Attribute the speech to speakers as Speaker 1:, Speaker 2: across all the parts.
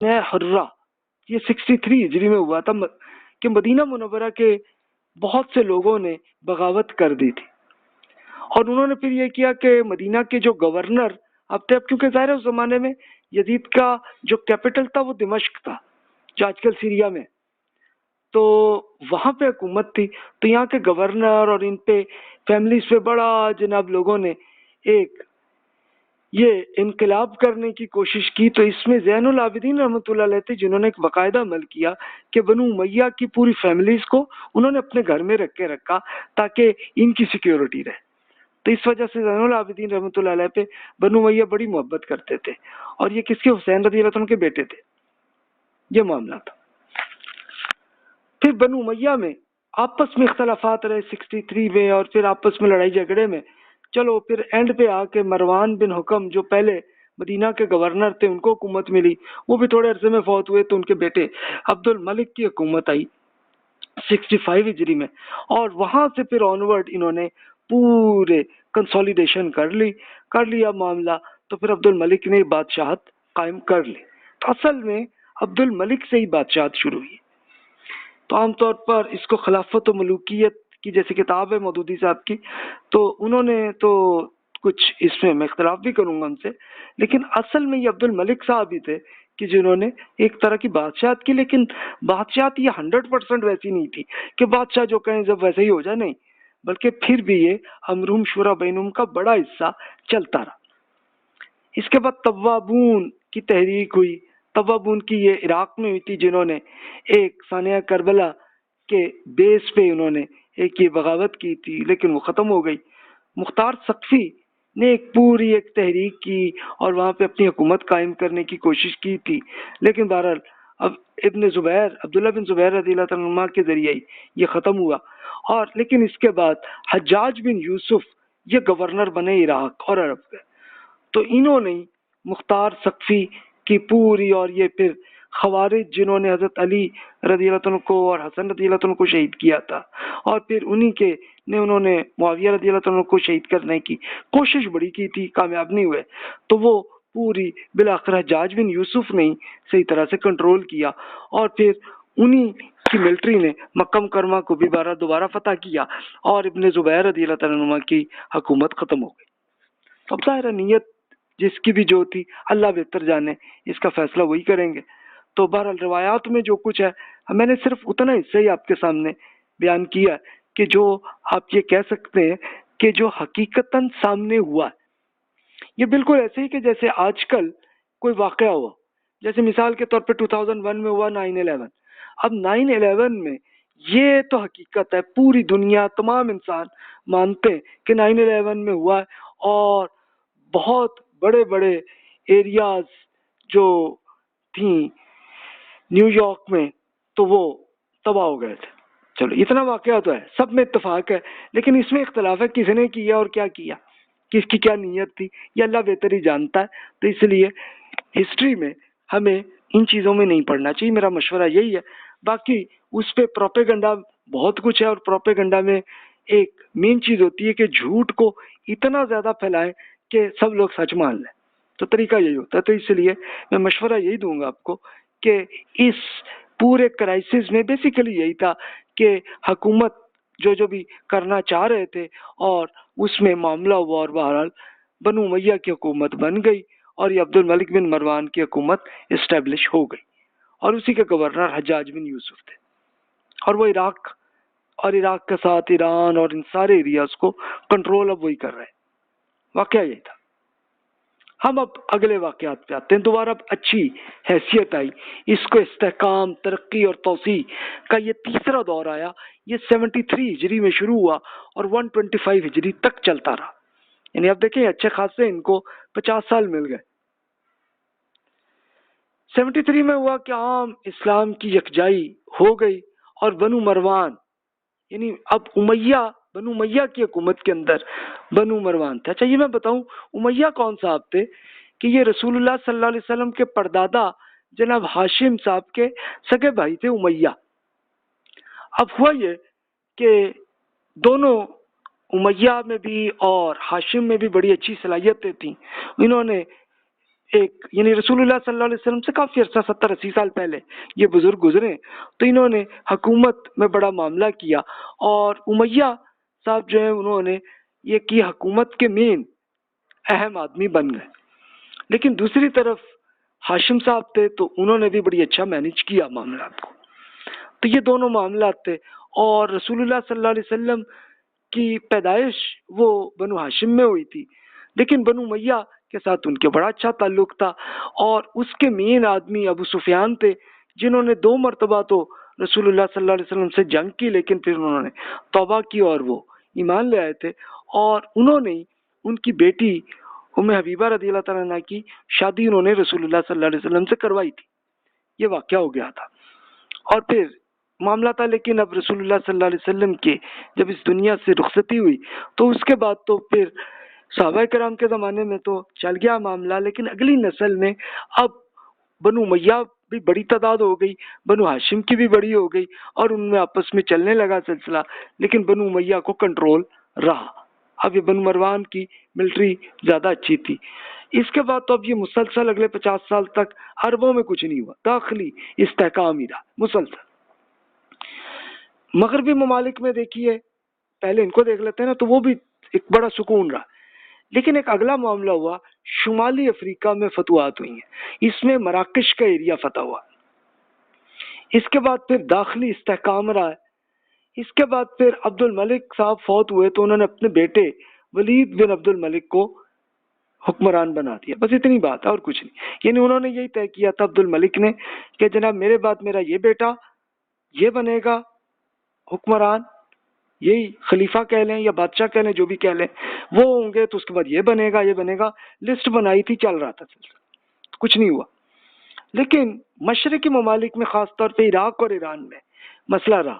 Speaker 1: حرہ، یہ 63 ہجری میں ہوا تھا کہ مدینہ منورہ کے بہت سے لوگوں نے بغاوت کر دی تھی، اور انہوں نے پھر یہ کیا کہ مدینہ کے جو گورنر اب تھے، کیونکہ ظاہر ہے اس زمانے میں یزید کا جو کیپٹل تھا وہ دمشق تھا جو آج کل سیریا میں، تو وہاں پہ حکومت تھی، تو یہاں کے گورنر اور ان پہ فیملیز پہ بڑا جناب لوگوں نے ایک یہ انقلاب کرنے کی کوشش کی۔ تو اس میں زین العابدین رحمۃ اللہ علیہ تھے جنہوں نے ایک باقاعدہ عمل کیا کہ بنو امیہ کی پوری فیملیز کو انہوں نے اپنے گھر میں رکھ کے رکھا تاکہ ان کی سیکیورٹی رہے۔ تو اس وجہ سے زین العابدین رحمۃ اللہ علیہ پہ بنو امیہ بڑی محبت کرتے تھے، اور یہ کس کے؟ حسین رضی اللہ عنہ کے بیٹے تھے، یہ معاملہ تھا۔ پھر بنو امیہ میں آپس میں اختلافات رہے 63 میں، اور پھر آپس میں لڑائی جھگڑے میں چلو پھر اینڈ پہ آ کے مروان بن حکم جو پہلے مدینہ کے گورنر تھے ان کو حکومت ملی، وہ بھی تھوڑے عرصے میں فوت ہوئے، تو ان کے بیٹے عبد الملک کی حکومت آئی 65 ہجری میں، اور وہاں سے پھر آنورڈ انہوں نے پورے کنسولیڈیشن کر لیا معاملہ، تو پھر عبد الملک نے بادشاہت قائم کر لی۔ تو اصل میں عبد الملک سے ہی بادشاہت شروع ہوئی۔ تو عام طور پر اس کو خلافت و ملوکیت کی جیسی کتاب ہے مودودی صاحب کی، تو انہوں نے تو کچھ اس میں اختلاف بھی کروں گا ان سے، لیکن اصل میں یہ عبد الملک صاحب ہی تھے کہ جنہوں نے ایک طرح کی بادشاہت کی، لیکن بادشاہت یہ 100% ویسی نہیں تھی کہ بادشاہ جو کہیں جب ویسے ہی ہو جائے، نہیں، بلکہ پھر بھی یہ امرہم شورا بینہم کا بڑا حصہ چلتا رہا۔ اس کے بعد توابون کی تحریک ہوئی، توابون کی یہ عراق میں ہوئی تھی، جنہوں نے ایک ثانیہ کربلا کے بیس پہ انہوں نے ایک یہ بغاوت کی تھی، لیکن وہ ختم ہو گئی۔ مختار ثقفی نے ایک پوری ایک تحریک کی اور وہاں پہ اپنی حکومت قائم کرنے کی کوشش کی تھی، لیکن بہرحال اب ابن زبیر عبداللہ بن زبیر رضی اللہ عنہ کے ذریعے ہی یہ ختم ہوا۔ اور لیکن اس کے بعد حجاج بن یوسف یہ گورنر بنے عراق اور عرب کے، تو انہوں نے مختار ثقفی کی پوری، اور یہ پھر خوارج جنہوں نے حضرت علی رضی اللہ عنہ کو اور حسن رضی اللہ عنہ کو شہید کیا تھا، اور پھر انہوں نے معاویہ رضی اللہ عنہ کو شہید کرنے کی کوشش بڑی کی تھی، کامیاب نہیں ہوئے، تو وہ پوری بالآخر حجاج بن یوسف نے صحیح طرح سے کنٹرول کیا، اور پھر انہی کی ملٹری نے مکہ مکرمہ کو بھی دوبارہ فتح کیا، اور ابن زبیر رضی اللہ عنہ کی حکومت ختم ہو گئی۔ تو اب ظاہر نیت جس کی بھی جو تھی اللہ بہتر جانے، اس کا فیصلہ وہی کریں گے۔ تو بہرحال روایات میں جو کچھ ہے میں نے صرف اتنا حصہ ہی آپ کے سامنے بیان کیا کہ جو آپ یہ کہہ سکتے ہیں کہ جو حقیقتاً سامنے ہوا ہے، یہ بالکل ایسے ہی کہ جیسے آج کل کوئی واقعہ ہوا، جیسے مثال کے طور پہ 2001 میں ہوا 9/11۔ اب 9/11 میں یہ تو حقیقت ہے، پوری دنیا تمام انسان مانتے ہیں کہ 9/11 میں ہوا ہے، اور بہت بڑے بڑے ایریاز جو تھیں نیو یارک میں تو وہ تباہ ہو گئے تھے۔ چلو اتنا واقعہ تو ہے، سب میں اتفاق ہے، لیکن اس میں اختلاف ہے کس نے کیا اور کیا کیا، کس کی کیا نیت تھی، یہ اللہ بہتر ہی جانتا ہے۔ تو اس لیے ہسٹری میں ہمیں ان چیزوں میں نہیں پڑھنا چاہیے، میرا مشورہ یہی ہے۔ باقی اس پہ پروپیگنڈا بہت کچھ ہے، اور پروپیگنڈا میں ایک مین چیز ہوتی ہے کہ جھوٹ کو اتنا زیادہ پھیلائیں کہ سب لوگ سچ مان لیں، تو طریقہ یہی ہوتا ہے۔ تو اس لیے میں مشورہ یہی دوں گا آپ کو کہ اس پورے کرائسس میں بیسیکلی یہی تھا کہ حکومت جو بھی کرنا چاہ رہے تھے، اور اس میں معاملہ ہوا، اور بہرحال بنو امیہ کی حکومت بن گئی، اور یہ عبد الملک بن مروان کی حکومت اسٹیبلش ہو گئی، اور اسی کے گورنر حجاج بن یوسف تھے، اور وہ عراق کے ساتھ ایران اور ان سارے ایریاز کو کنٹرول اب وہی کر رہے ہیں۔ واقعہ یہی تھا۔ ہم اب اگلے واقعات پہ آتے ہیں۔ دوبارہ اب اچھی حیثیت آئی، اس کو استحکام، ترقی اور توسیع کا یہ تیسرا دور آیا۔ یہ 73 ہجری میں شروع ہوا اور 125 ہجری تک چلتا رہا، یعنی اب دیکھیں اچھے خاصے ان کو 50 سال مل گئے۔ 73 میں ہوا کہ عام اسلام کی یکجائی ہو گئی، اور بنو مروان یعنی اب بنو امیہ کی حکومت کے اندر بنو مروان تھا۔ اچھا یہ میں بتاؤں امیہ کون صاحب تھے، کہ یہ رسول اللہ صلی اللہ علیہ وسلم کے پردادا جناب ہاشم صاحب کے سگے بھائی تھے امیہ۔ اب ہوا یہ کہ دونوں امیہ میں بھی اور ہاشم میں بھی بڑی اچھی صلاحیتیں تھیں، انہوں نے ایک یعنی رسول اللہ صلی اللہ علیہ وسلم سے کافی عرصہ 70-80 سال پہلے یہ بزرگ گزرے، تو انہوں نے حکومت میں بڑا معاملہ کیا، اور امیہ صاحب جو ہیں انہوں نے یہ کی حکومت کے مین اہم آدمی بن گئے۔ لیکن دوسری طرف ہاشم صاحب تھے تو انہوں نے بھی بڑی اچھا مینج کیا معاملات کو۔ تو یہ دونوں معاملات تھے، اور رسول اللہ صلی اللہ علیہ وسلم کی پیدائش وہ بنو ہاشم میں ہوئی تھی، لیکن بنو امیہ کے ساتھ ان کے بڑا اچھا تعلق تھا، اور اس کے مین آدمی ابو سفیان تھے، جنہوں نے 2 مرتبہ تو رسول اللہ صلی اللہ علیہ وسلم سے جنگ کی، لیکن پھر انہوں نے توبہ کی اور وہ ایمان لے آئے تھے، اور انہوں نے ان کی بیٹی ام حبیبہ رضی اللہ تعالیٰ عنہ کی شادی انہوں نے رسول اللہ صلی اللہ علیہ وسلم سے کروائی تھی۔ یہ واقعہ ہو گیا تھا، اور پھر معاملہ تھا، لیکن اب رسول اللہ صلی اللہ علیہ وسلم کے جب اس دنیا سے رخصتی ہوئی تو اس کے بعد تو پھر صحابہ کرام کے زمانے میں تو چل گیا معاملہ، لیکن اگلی نسل میں اب بنو امیہ بھی بڑی تعداد ہو گئی، بنو ہاشم کی بھی بڑی ہو گئی، اور ان میں آپس میں چلنے لگا سلسلہ، لیکن بنو امیہ کو کنٹرول رہا۔ اب یہ بنو مروان کی ملٹری زیادہ اچھی تھی۔ اس کے بعد تو اب یہ مسلسل اگلے 50 سال تک عربوں میں کچھ نہیں ہوا، داخلی استحکام ہی رہا مسلسل۔ مغربی ممالک میں دیکھیے، پہلے ان کو دیکھ لیتے ہیں نا، تو وہ بھی ایک بڑا سکون رہا، لیکن ایک اگلا معاملہ ہوا، شمالی افریقہ میں فتوحات ہوئی ہیں، اس میں مراکش کا ایریا فتح ہوا، اس کے بعد پھر داخلی استحکام رہا ہے۔ اس کے بعد پھر عبد الملک صاحب فوت ہوئے تو انہوں نے اپنے بیٹے ولید بن عبد الملک کو حکمران بنا دیا، بس اتنی بات ہے اور کچھ نہیں۔ یعنی انہوں نے یہی طے کیا تھا عبد الملک نے کہ جناب میرے بعد میرا یہ بیٹا یہ بنے گا حکمران، یہی خلیفہ کہہ لیں یا بادشاہ کہہ لیں، جو بھی کہہ لیں، وہ ہوں گے، تو اس کے بعد یہ بنے گا یہ بنے گا، لسٹ بنائی تھی، چل رہا تھا سلسلہ، کچھ نہیں ہوا۔ لیکن مشرقی ممالک میں خاص طور پہ عراق اور ایران میں مسئلہ رہا،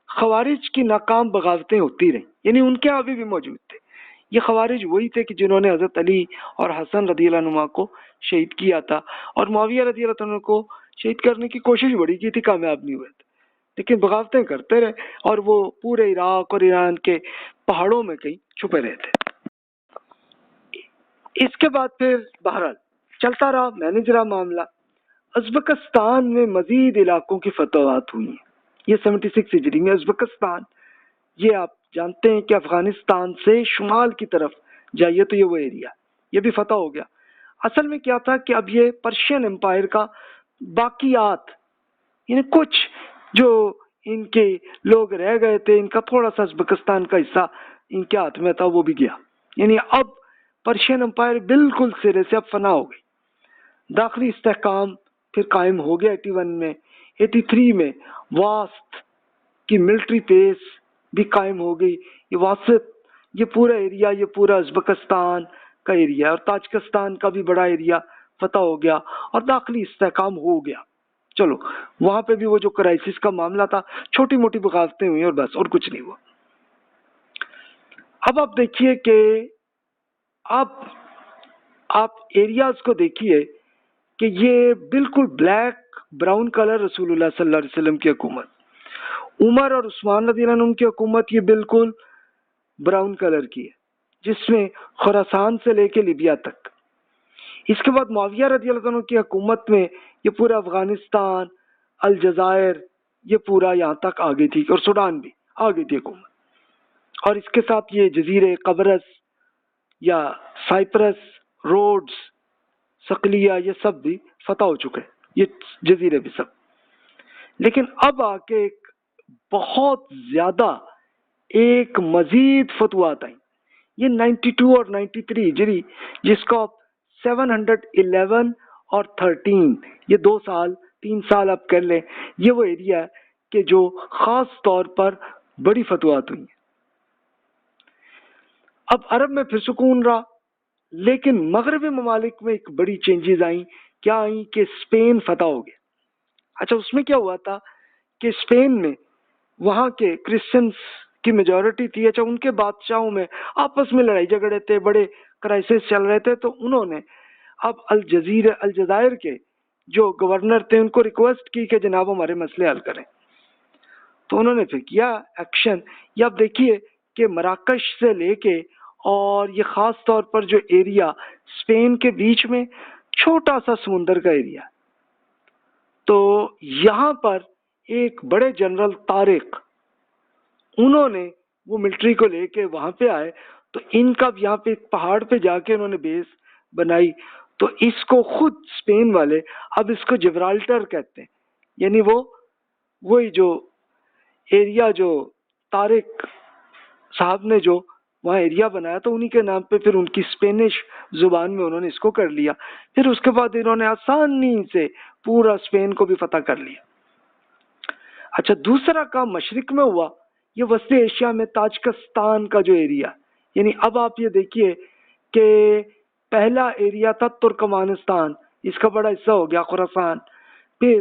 Speaker 1: خوارج کی ناکام بغاوتیں ہوتی رہیں، یعنی ان کے ابھی بھی موجود تھے۔ یہ خوارج وہی تھے کہ جنہوں نے حضرت علی اور حسن رضی اللہ عنہ کو شہید کیا تھا، اور معاویہ رضی اللہ عنہ کو شہید کرنے کی کوشش بڑی کی تھی، کامیاب نہیں ہوئے تھے، لیکن بغاوتیں کرتے رہے، اور وہ پورے عراق اور ایران کے پہاڑوں میں کہیں چھپے رہے تھے۔ اس کے بعد پھر بہرحال چلتا رہا، مینج رہا معاملہ۔ ازبکستان میں مزید علاقوں کی فتوحات ہوئی ہیں، یہ 76 ہجری میں ازبکستان، یہ آپ جانتے ہیں کہ افغانستان سے شمال کی طرف جائیے تو یہ وہ ایریا، یہ بھی فتح ہو گیا۔ اصل میں کیا تھا کہ اب یہ پرشین امپائر کا باقیات، یعنی کچھ جو ان کے لوگ رہ گئے تھے، ان کا تھوڑا سا ازبکستان کا حصہ ان کے ہاتھ میں تھا، وہ بھی گیا، یعنی اب پرشین امپائر بالکل سرے سے اب فنا ہو گئی۔ داخلی استحکام پھر قائم ہو گیا 81 میں، 83 میں واسط کی ملٹری بیس بھی قائم ہو گئی۔ یہ واسط، یہ پورا ایریا، یہ پورا ازبکستان کا ایریا، اور تاجکستان کا بھی بڑا ایریا فتح ہو گیا، اور داخلی استحکام ہو گیا۔ چلو وہاں پہ بھی وہ جو کرائسس کا معاملہ تھا، چھوٹی موٹی بغاوتیں ہوئی اور بس، اور کچھ نہیں ہوا۔ اب آپ دیکھیے کہ آپ ایریاز کو دیکھیے کہ یہ بالکل بلیک براؤن کلر رسول اللہ صلی اللہ علیہ وسلم کی حکومت، عمر اور عثمان رضی اللہ عنہ کی حکومت یہ بالکل براؤن کلر کی ہے، جس میں خراسان سے لے کے لیبیا تک۔ اس کے بعد معاویہ رضی اللہ عنہ کی حکومت میں یہ پورا افغانستان، الجزائر، یہ پورا یہاں تک آ گئی تھی، اور سوڈان بھی آ گئی تھی حکومت، اور اس کے ساتھ یہ جزیرے قبرص یا سائپرس، روڈز، صقلیہ، یہ سب بھی فتح ہو چکے، یہ جزیرے بھی سب۔ لیکن اب آ کے ایک بہت زیادہ ایک مزید فتوحات آئیں، یہ 92 اور 93 ہجری، جس کو آپ 711 اور 13، یہ 3 سال آپ کر لیں، یہ وہ ایریا ہے کہ جو خاص طور پر بڑی فتوحات ہوئی ہیں۔ اب عرب میں پھر سکون رہا، لیکن مغربی ممالک میں ایک بڑی چینجز آئیں، کیا آئیں کہ اسپین فتح ہو گیا۔ اچھا اس میں کیا ہوا تھا کہ اسپین میں وہاں کے کرسچنس کی میجورٹی تھی، اچھا ان کے بادشاہوں میں آپس میں لڑائی جھگڑے تھے، بڑے کرائسس چل رہے تھے، تو انہوں نے اب الجزائر کے جو گورنر تھے ان کو ریکویسٹ کی کہ جناب ہمارے مسئلے حل کریں، تو انہوں نے پھر کیا ایکشن۔ یہ آپ دیکھیے کہ مراکش سے لے کے، اور یہ خاص طور پر جو ایریا اسپین کے بیچ میں چھوٹا سا سمندر کا ایریا. تو یہاں پر ایک بڑے جنرل طارق، انہوں نے وہ ملٹری کو لے کے وہاں پہ آئے. تو ان کا یہاں پہ پہاڑ پہ جا کے انہوں نے بیس بنائی. تو اس کو خود اسپین والے اب اس کو جبرالٹر کہتے ہیں. یعنی وہی جو ایریا جو طارق صاحب نے جو وہاں ایریا بنایا تو انہی کے نام پہ پھر ان کی اسپینش زبان میں انہوں نے اس کو کر لیا. پھر اس کے بعد انہوں نے آسانی سے پورا اسپین کو بھی فتح کر لیا. اچھا، دوسرا کام مشرق میں ہوا، یہ وسطی ایشیا میں تاجکستان کا جو ایریا، یعنی اب آپ یہ دیکھیے کہ پہلا ایریا تھا ترکمانستان، اس کا بڑا حصہ ہو گیا خراسان. پھر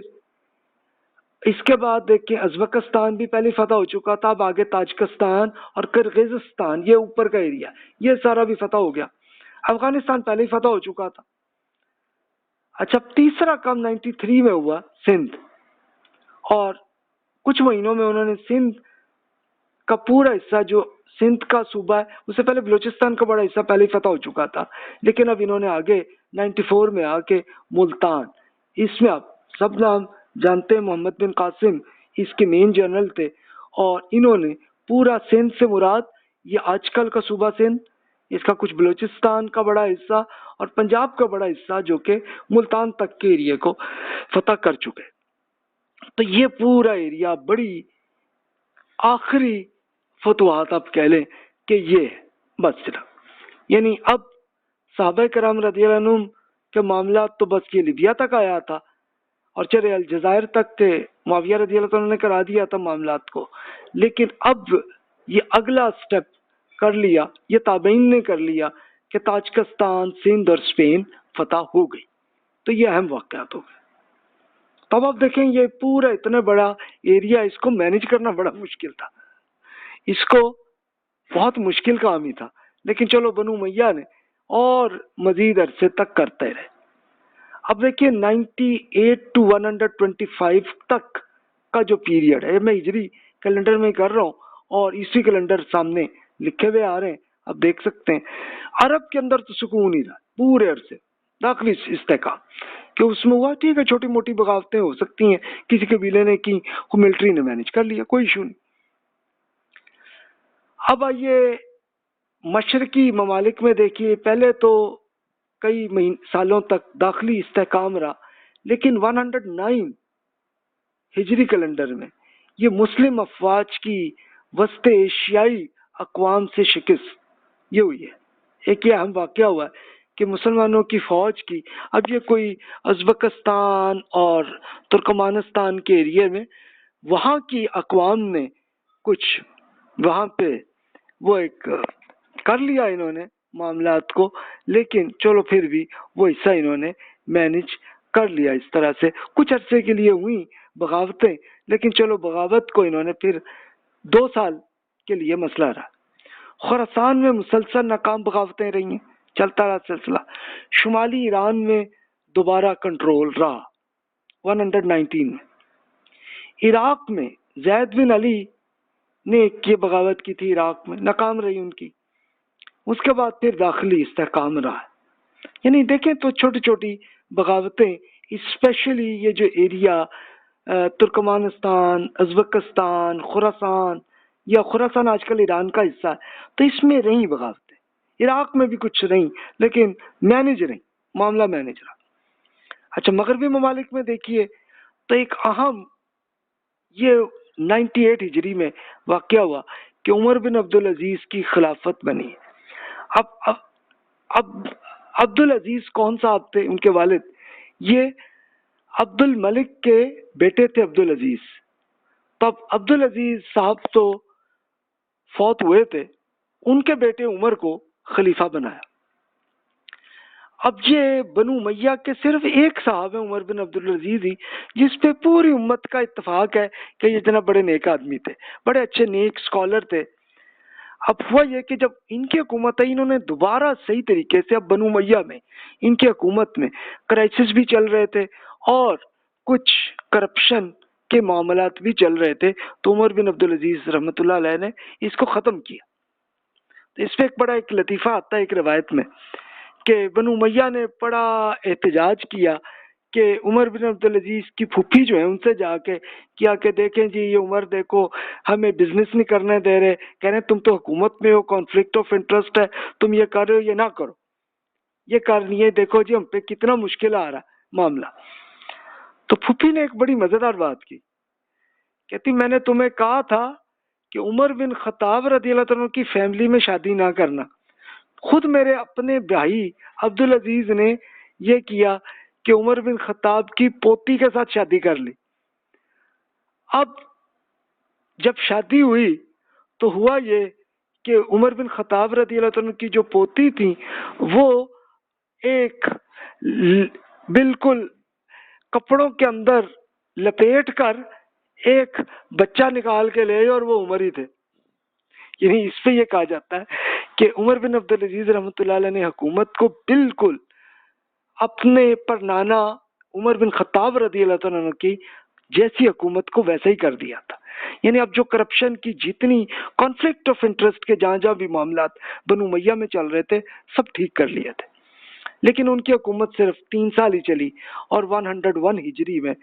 Speaker 1: اس کے بعد دیکھیں ازبکستان بھی پہلے فتح ہو چکا تھا، اب آگے تاجکستان اور کرغزستان، یہ اوپر کا ایریا، یہ سارا بھی فتح ہو گیا. افغانستان پہلے ہی فتح ہو چکا تھا. اچھا، تیسرا کام 93 میں ہوا سندھ، اور کچھ مہینوں میں انہوں نے سندھ کا پورا حصہ جو سندھ کا صوبہ ہے، اس سے پہلے بلوچستان کا بڑا حصہ پہلے ہی فتح ہو چکا تھا، لیکن اب انہوں نے آگے 94 میں آ کے ملتان، اس میں آپ سب نام جانتے ہیں، محمد بن قاسم اس کے مین جنرل تھے، اور انہوں نے پورا سندھ سے مراد یہ آج کل کا صوبہ سندھ، اس کا کچھ بلوچستان کا بڑا حصہ اور پنجاب کا بڑا حصہ جو کہ ملتان تک کے ایریے کو فتح کر چکے. تو یہ پورا ایریا بڑی آخری فتوحات آپ کہہ لیں کہ یہ بس صرف، یعنی اب صحابہ کرام رضی اللہ عنہم کے معاملات تو بس یہ لیبیا تک آیا تھا، اور چلے الجزائر تک تھے، معاویہ رضی اللہ عنہ نے کرا دیا تھا معاملات کو، لیکن اب یہ اگلا سٹیپ کر لیا، یہ تابعین نے کر لیا کہ تاجکستان، سندھ اور اسپین فتح ہو گئی. تو یہ اہم واقعات ہو گئے. تب آپ دیکھیں یہ پورا اتنا بڑا ایریا، اس کو مینج کرنا بڑا مشکل تھا، اس کو بہت مشکل کام ہی تھا، لیکن چلو بنو امیہ نے اور مزید عرصے تک کرتے رہے. اب دیکھیے 98 to 125 تک کا جو پیریڈ ہے، میں ہجری کیلنڈر میں کر رہا ہوں اور عیسوی کیلنڈر سامنے لکھے ہوئے آ رہے ہیں، آپ دیکھ سکتے ہیں. عرب کے اندر تو سکون ہی رہا پورے عرصے، داخلی استحکام کہ اس میں ہوا، ٹھیک ہے چھوٹی موٹی بغاوتیں ہو سکتی ہیں، کسی قبیلے نے کی، ملٹری نے مینج کر لیا، کوئی ایشو نہیں. اب آئیے مشرقی ممالک میں دیکھیے، پہلے تو کئی سالوں تک داخلی استحکام رہا، لیکن 109 ہجری کیلنڈر میں یہ مسلم افواج کی وسط ایشیائی اقوام سے شکست یہ ہوئی ہے. ایک یہ اہم واقعہ ہوا ہے کہ مسلمانوں کی فوج کی، اب یہ کوئی ازبکستان اور ترکمانستان کے ایریے میں وہاں کی اقوام نے کچھ وہاں پہ وہ ایک کر لیا انہوں نے معاملات کو، لیکن چلو پھر بھی وہ حصہ انہوں نے مینج کر لیا. اس طرح سے کچھ عرصے کے لیے ہوئی بغاوتیں، لیکن چلو بغاوت کو انہوں نے پھر 2 سال کے لیے مسئلہ رہا. خراسان میں مسلسل ناکام بغاوتیں رہی ہیں، چلتا رہا سلسلہ. شمالی ایران میں دوبارہ کنٹرول رہا 119 میں. عراق میں زید بن علی نے ایک یہ بغاوت کی تھی، عراق میں ناکام رہی ان کی. اس کے بعد پھر داخلی استحکام رہا. یعنی دیکھیں تو چھوٹی چھوٹی بغاوتیں، اسپیشلی یہ جو ایریا ترکمانستان، ازبکستان، خراسان، یا خراسان آج کل ایران کا حصہ ہے، تو اس میں رہیں بغاوتیں. عراق میں بھی کچھ رہیں، لیکن مینج رہیں، معاملہ مینج رہا. اچھا، مغربی ممالک میں دیکھیے تو ایک اہم یہ 98 ہجری میں واقعہ ہوا کہ عمر بن عبدالعزیز کی خلافت بنی. اب عبد العزیز کون صاحب تھے؟ ان کے والد یہ عبد الملک کے بیٹے تھے عبد العزیز. تب عبد العزیز صاحب تو فوت ہوئے تھے، ان کے بیٹے عمر کو خلیفہ بنایا. اب یہ بنو امیہ کے صرف ایک صاحب ہیں عمر بن عبدالعزیز ہی، جس پہ پوری امت کا اتفاق ہے کہ یہ جناب بڑے نیک آدمی تھے، بڑے اچھے نیک سکولر تھے. اب ہوا یہ کہ جب ان کی حکومت ہے، انہوں نے دوبارہ صحیح طریقے سے، اب بنو امیہ میں ان کی حکومت میں کرائسس بھی چل رہے تھے اور کچھ کرپشن کے معاملات بھی چل رہے تھے، تو عمر بن عبدالعزیز رحمۃ اللہ علیہ نے اس کو ختم کیا. تو اس پہ ایک بڑا ایک لطیفہ آتا ہے ایک روایت میں کہ بنو امیہ نے بڑا احتجاج کیا کہ عمر بن عبدالعزیز کی پھوپھی جو ہے ان سے جا کے کیا کہ دیکھیں جی یہ عمر دیکھو ہمیں بزنس نہیں کرنے دے رہے، کہہ رہے ہیں تم تو حکومت میں ہو، کانفلکٹ آف انٹرسٹ ہے، تم یہ کر رہے ہو، یہ نہ کرو، یہ کرنی ہے، دیکھو جی ہم پہ کتنا مشکل آ رہا معاملہ۔ تو پھوپھی نے ایک بڑی مزیدار بات کی، کہتی میں نے تمہیں کہا تھا کہ عمر بن خطاب رضی اللہ عنہ کی فیملی میں شادی نہ کرنا، خود میرے اپنے بھائی عبدالعزیز نے یہ کیا کہ عمر بن خطاب کی پوتی کے ساتھ شادی کر لی۔ اب جب شادی ہوئی تو ہوا یہ کہ عمر بن خطاب رضی اللہ عنہ کی جو پوتی تھی وہ ایک بالکل کپڑوں کے اندر لپیٹ کر ایک بچہ نکال کے لے اور وہ عمر ہی تھے۔ یعنی اس پہ یہ کہا جاتا ہے کہ عمر بن عبدالعزیز رحمۃ اللہ علیہ نے حکومت کو بالکل اپنے پر نانا عمر بن خطاب رضی اللہ عنہ کی جیسی حکومت کو ویسا ہی کر دیا تھا۔ یعنی اب جو کرپشن کی جتنی کانفلکٹ آف انٹرسٹ کے جہاں جہاں بھی معاملات بنو امیہ میں چل رہے تھے سب ٹھیک کر لیے تھے، لیکن ان کی حکومت صرف 3 سال ہی چلی اور 101 ہجری میں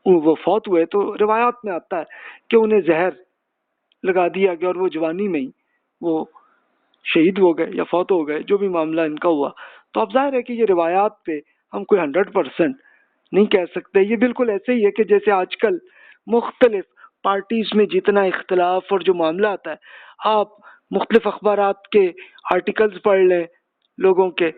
Speaker 1: وہ فوت ہوئے۔ تو روایات میں آتا ہے کہ انہیں زہر لگا دیا گیا اور وہ جوانی میں ہی وہ شہید ہو گئے یا فوت ہو گئے، جو بھی معاملہ ان کا ہوا۔ تو اب ظاہر ہے کہ یہ روایات پہ ہم کوئی 100% نہیں کہہ سکتے۔ یہ بالکل ایسے ہی ہے کہ جیسے آج کل مختلف پارٹیز میں جتنا اختلاف اور جو معاملہ آتا ہے، آپ مختلف اخبارات کے آرٹیکلز پڑھ لیں لوگوں کے،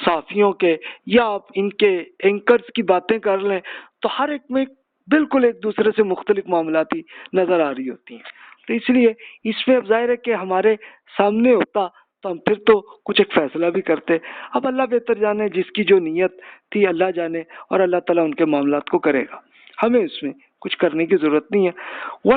Speaker 1: صحافیوں کے، یا آپ ان کے اینکرز کی باتیں کر لیں، تو ہر ایک میں بالکل ایک دوسرے سے مختلف معاملات ہی نظر آ رہی ہوتی ہیں۔ تو اس لیے اس میں اب ظاہر ہے کہ ہمارے سامنے ہوتا تو ہم پھر تو کچھ ایک فیصلہ بھی کرتے۔ اب اللہ بہتر جانے، جس کی جو نیت تھی اللہ جانے، اور اللہ تعالیٰ ان کے معاملات کو کرے گا، ہمیں اس میں کچھ کرنے کی ضرورت نہیں ہے۔